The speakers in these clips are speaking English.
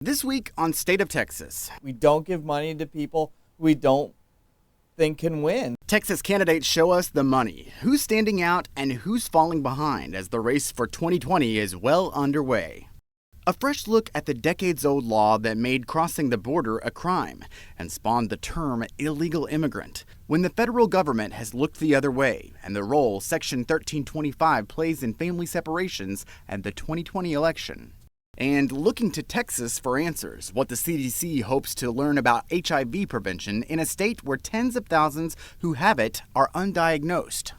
This week on State of Texas. We don't give money to people we don't think can win. Texas candidates show us the money, who's standing out and who's falling behind as the race for 2020 is well underway. A fresh look at the decades-old law that made crossing the border a crime and spawned the term illegal immigrant, when the federal government has looked the other way, and the role Section 1325 plays in family separations and the 2020 election. And looking to Texas for answers, what the CDC hopes to learn about HIV prevention in a state where tens of thousands who have it are undiagnosed.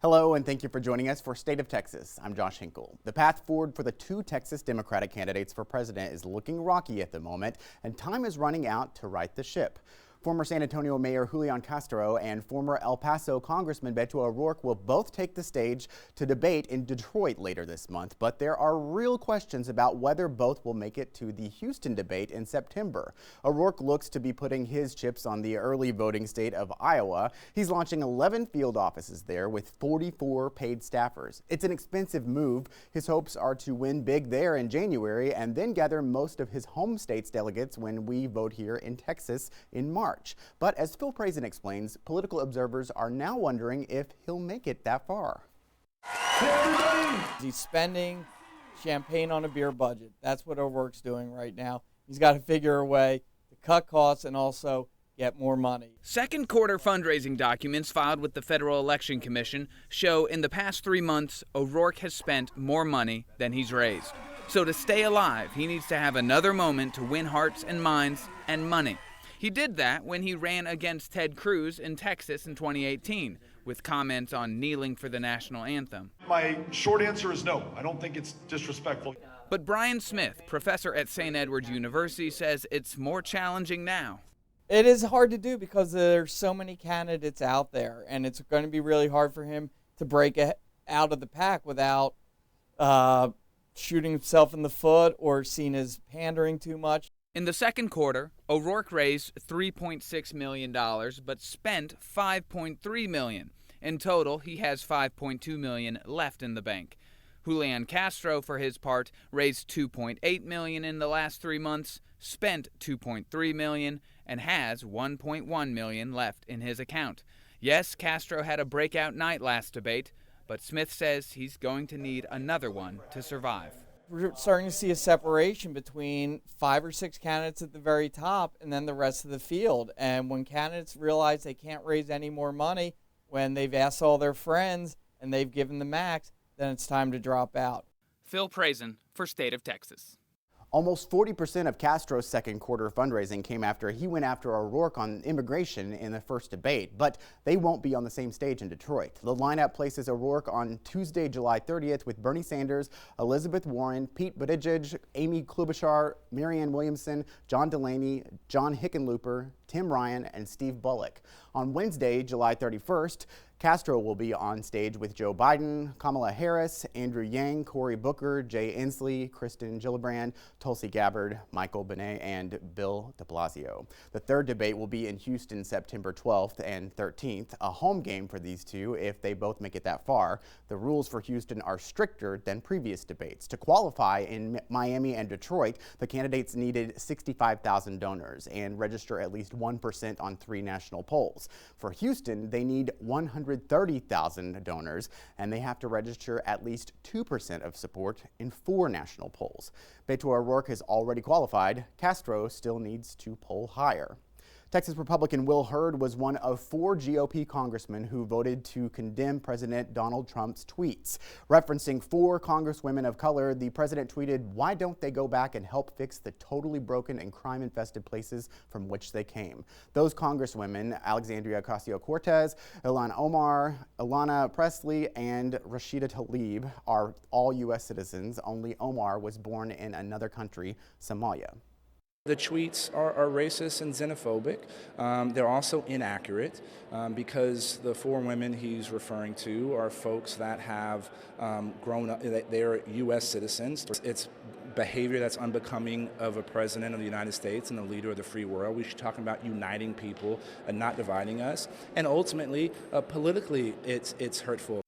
Hello, and thank you for joining us for State of Texas. I'm Josh Hinkle. The path forward for the two Texas Democratic candidates for president is looking rocky at the moment, and time is running out to right the ship. Former San Antonio Mayor Julian Castro and former El Paso Congressman Beto O'Rourke will both take the stage to debate in Detroit later this month, but there are real questions about whether both will make it to the Houston debate in September. O'Rourke looks to be putting his chips on the early voting state of Iowa. He's launching 11 field offices there with 44 paid staffers. It's an expensive move. His hopes are to win big there in January and then gather most of his home state's delegates when we vote here in Texas in March. But as Phil Prazen explains, political observers are now wondering if he'll make it that far. He's spending champagne on a beer budget. That's what O'Rourke's doing right now. He's got to figure a way to cut costs and also get more money. Second quarter fundraising documents filed with the Federal Election Commission show in the past 3 months, O'Rourke has spent more money than he's raised. So to stay alive, he needs to have another moment to win hearts and minds and money. He did that when he ran against Ted Cruz in Texas in 2018, with comments on kneeling for the national anthem. My short answer is no. I don't think it's disrespectful. But Brian Smith, professor at St. Edward's University, says it's more challenging now. It is hard to do because there's so many candidates out there, and it's going to be really hard for him to break out of the pack without shooting himself in the foot or seen as pandering too much. In the second quarter, O'Rourke raised $3.6 million, but spent $5.3 million. In total, he has $5.2 million left in the bank. Julian Castro, for his part, raised $2.8 million in the last 3 months, spent $2.3 million, and has $1.1 million left in his account. Yes, Castro had a breakout night last debate, but Smith says he's going to need another one to survive. We're starting to see a separation between 5 or 6 candidates at the very top and then the rest of the field. And when candidates realize they can't raise any more money, when they've asked all their friends and they've given the max, then it's time to drop out. Phil Prazen for State of Texas. Almost 40% of Castro's second quarter fundraising came after he went after O'Rourke on immigration in the first debate, but they won't be on the same stage in Detroit. The lineup places O'Rourke on Tuesday, July 30th with Bernie Sanders, Elizabeth Warren, Pete Buttigieg, Amy Klobuchar, Marianne Williamson, John Delaney, John Hickenlooper, Tim Ryan, and Steve Bullock. On Wednesday, July 31st, Castro will be on stage with Joe Biden, Kamala Harris, Andrew Yang, Cory Booker, Jay Inslee, Kristen Gillibrand, Tulsi Gabbard, Michael Benet, and Bill de Blasio. The third debate will be in Houston September 12th and 13th, a home game for these two if they both make it that far. The rules for Houston are stricter than previous debates. To qualify in Miami and Detroit, the candidates needed 65,000 donors and register at least 1% on 3 national polls. For Houston, they need 130,000 donors, and they have to register at least 2% of support in 4 national polls. Beto O'Rourke has already qualified. Castro still needs to poll higher. Texas Republican Will Hurd was one of 4 GOP congressmen who voted to condemn President Donald Trump's tweets. Referencing 4 congresswomen of color, the president tweeted, "Why don't they go back and help fix the totally broken and crime-infested places from which they came?" Those congresswomen, Alexandria Ocasio-Cortez, Ilhan Omar, Ilana Presley, and Rashida Tlaib, are all U.S. citizens. Only Omar was born in another country, Somalia. The tweets are racist and xenophobic. They're also inaccurate because the 4 women he's referring to are folks that have grown up, they're U.S. citizens. It's behavior that's unbecoming of a president of the United States and a leader of the free world. We should talk about uniting people and not dividing us. And ultimately, politically, it's hurtful.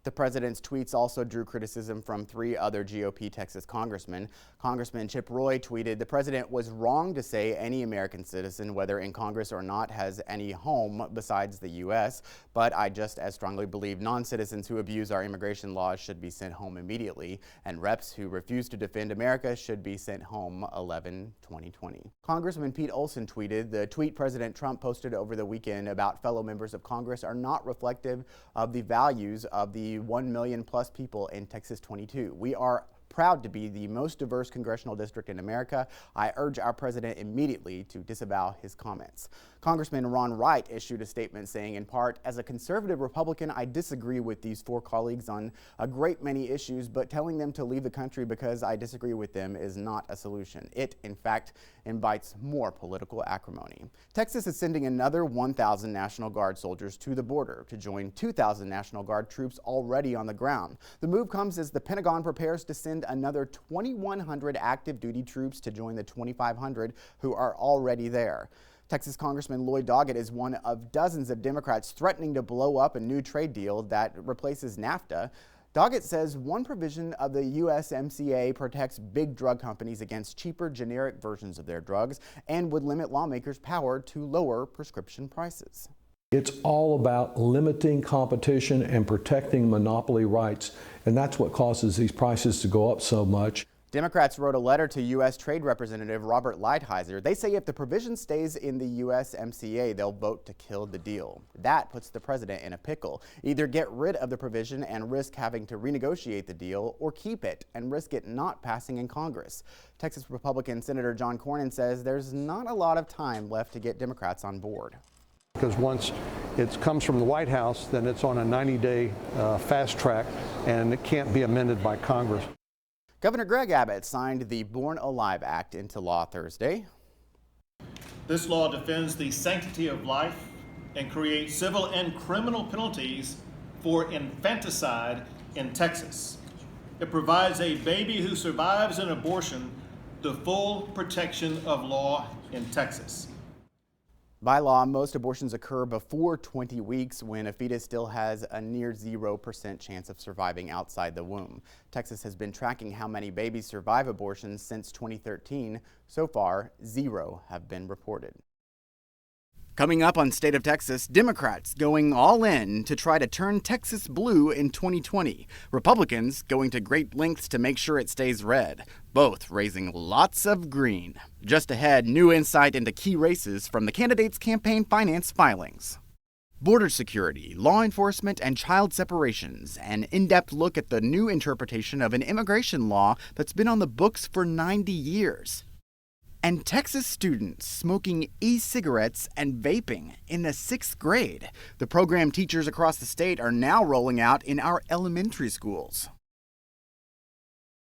The president's tweets also drew criticism from 3 other GOP Texas congressmen. Congressman Chip Roy tweeted, "The president was wrong to say any American citizen, whether in Congress or not, has any home besides the U.S., but I just as strongly believe non-citizens who abuse our immigration laws should be sent home immediately, and reps who refuse to defend America should be sent home 11/2020." Congressman Pete Olson tweeted, "The tweet President Trump posted over the weekend about fellow members of Congress are not reflective of the values of the 1 million plus people in Texas 22. We are proud to be the most diverse congressional district in America. I urge our president immediately to disavow his comments." Congressman Ron Wright issued a statement saying, in part, "As a conservative Republican, I disagree with these 4 colleagues on a great many issues, but telling them to leave the country because I disagree with them is not a solution. It, in fact, invites more political acrimony." Texas is sending another 1,000 National Guard soldiers to the border to join 2,000 National Guard troops already on the ground. The move comes as the Pentagon prepares to send another 2,100 active duty troops to join the 2,500 who are already there. Texas Congressman Lloyd Doggett is one of dozens of Democrats threatening to blow up a new trade deal that replaces NAFTA. Doggett says one provision of the USMCA protects big drug companies against cheaper generic versions of their drugs and would limit lawmakers' power to lower prescription prices. It's all about limiting competition and protecting monopoly rights, and that's what causes these prices to go up so much. Democrats wrote a letter to U.S. Trade Representative Robert Lighthizer. They say if the provision stays in the USMCA, they'll vote to kill the deal. That puts the president in a pickle. Either get rid of the provision and risk having to renegotiate the deal, or keep it and risk it not passing in Congress. Texas Republican Senator John Cornyn says there's not a lot of time left to get Democrats on board. Because once it comes from the White House, then it's on a 90-day fast track, and it can't be amended by Congress. Governor Greg Abbott signed the Born Alive Act into law Thursday. This law defends the sanctity of life and creates civil and criminal penalties for infanticide in Texas. It provides a baby who survives an abortion the full protection of law in Texas. By law, most abortions occur before 20 weeks when a fetus still has a near 0% chance of surviving outside the womb. Texas has been tracking how many babies survive abortions since 2013. So far, 0 have been reported. Coming up on State of Texas, Democrats going all in to try to turn Texas blue in 2020. Republicans going to great lengths to make sure it stays red, both raising lots of green. Just ahead, new insight into key races from the candidates' campaign finance filings. Border security, law enforcement, and child separations. An in-depth look at the new interpretation of an immigration law that's been on the books for 90 years. And Texas students smoking e-cigarettes and vaping in the 6th grade. The program teachers across the state are now rolling out in our elementary schools.